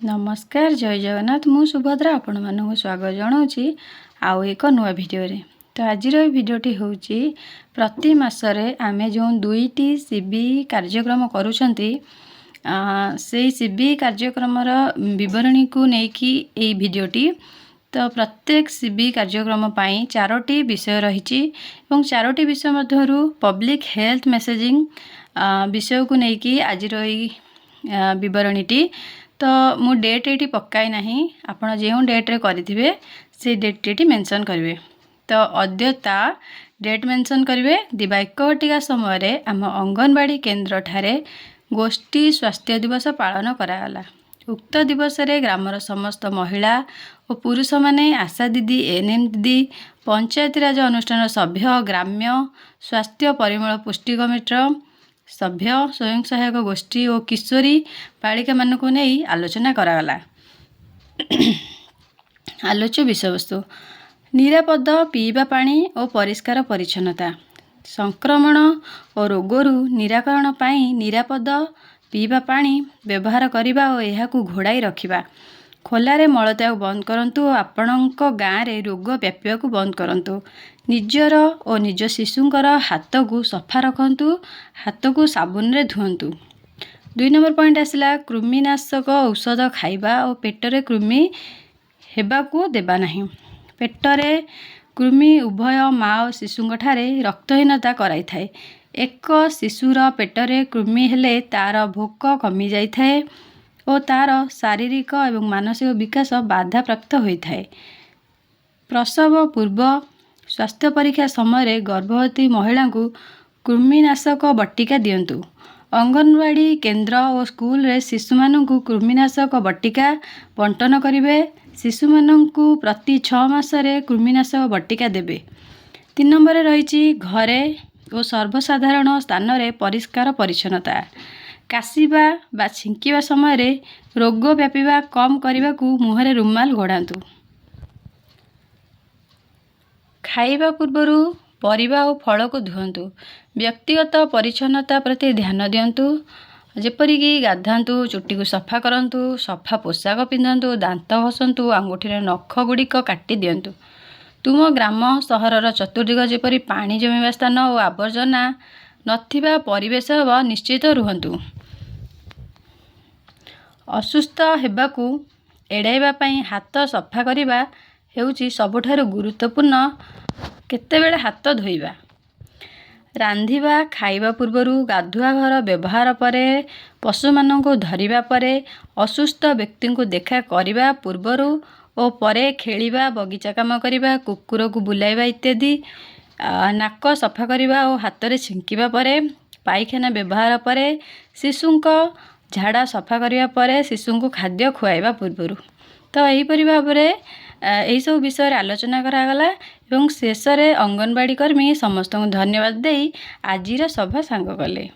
नमस्कार जय जगन्नाथ मु सुभद्रा आपण मानक स्वागत जनाऊँगी आउ एक नुआ भिडियो रे। तो आज भिडियोटी हूँ प्रति मासरे आमे जो 2टी सीबी कार्यक्रम करूछंती से सीबी कार्यक्रम विवरणी को लेकिन भिडियोटी तो प्रत्येक सीबी कार्यक्रम पाई 4टी विषय रही और 4टी विषय मध्यरु पब्लिक हेल्थ मेसेजिंग विषय को लेकिन आज विवरणीटी तो मु डेट ये पकाई ना आपड़ जो डेट्रे करेंगे से डेट मेंशन करेंगे। तो अद्यता डेट मेंशन करेंगे दिवा 1 घटिका समय आम अंगनवाड़ी केन्द्र ठारे गोष्ठी स्वास्थ्य दिवस पालन करागला। उक्त दिवस रे ग्रामर समस्त महिला और पुरुष माने आशा दीदी एएनएम दीदी पंचायतीराज अनुष्ठान सभ्य ग्राम्य स्वास्थ्य परिमल पुष्टि कमिटर सभ्य स्वयं सहायक गोष्ठी और किशोरी बालिका मान को नहीं आलोचना करागला। आलोच्य विषयवस्तु निरापद पीवा पानी और परिष्कार परिच्छन्नता संक्रमण और रोगरू निराकरण पाई निरापद पीवा पानी व्यवहार करने और यह घोड़ाई रखा खोलारे मलत्याग बंद करंतु आपणक गाँव रे रोग व्यापिया को बंद करंतु निजर और निज शिशुंकर हाथ को सफा रखंतु हाथ को साबुन रे धुंतु। 2 नंबर पॉइंट आसला कृमिनाशक औषध खाइबा और पेटरे कृमि हेबा को देबा नहीं। पेटरे कृमि उभय माँ और शिशुंक ठारे रक्तहीनता कराई थाए। एक शिशुर पेटरे कृमि हेले तार भोक कमी जाई थाए और तार शारीरिक एवं मानसिक विकास बाधा प्राप्त होता है। प्रसव पूर्व स्वास्थ्य परीक्षा समय गर्भवती महिला को कृमिनाशक बटिका दिंतु। अंगनवाड़ी केन्द्र और स्कूल रे शिशु मानू कृमिनाशक बटिका बंटन करेंगे। शिशु मानू प्रति 6 मासरे कृमिनाशक बटिका देवे। 3 नंबर रही घरे और सर्वसाधारण स्थान रे परिष्कार परिच्छन्नता काशिबा बा छिंकिबा समय रोग व्यापीबा कम करने को मुहरे रुमाल घोड़ातु। खाइबा पूर्वरु परिबा और फल को धुंतु। व्यक्तिगत परिच्छन्नता प्रति ध्यान दिंतु जेपरिकी गाधातु चुट्टी को सफा करंतु सफा पोशाक पिंधतु दांत घसंतु आंगुठी नख गुड़िक काटी दिंतु। तुम ग्राम सहरर चतुर्दिग जेपरी पानी जमीवा स्थान और आवर्जना नथिबा परिवेश निश्चित रुहंतु। असुस्थ हेबाकू एड़ाइबा पई हाथ सफा करिबा हेउची सबुठारु गुरुत्वपूर्ण। केतेबेले हाथ धोइबा रांधिबा खाइबा पूर्वरु गाधुआ घर व्यवहार परे पशु माननको धरिबा परे असुस्थ व्यक्ति को देखा करिबा पूर्वरु और परे खेलिबा बगीचा काम करिबा कुकुर को बुलाइबा इत्यादि नाक सफा करिबा और हाथ रे छिंकिबा परे पायखाना व्यवहार परे शिशुंक झाड़ा सफा करिबा परे शिशु को खाद्य खुआइबा पूर्वरु। तो यहीपरि भाव यही सब विषय आलोचना करागला एवं शेष अंगनवाड़ी कर्मी समस्त को धन्यवाद दे आजिर सभा सांग कले।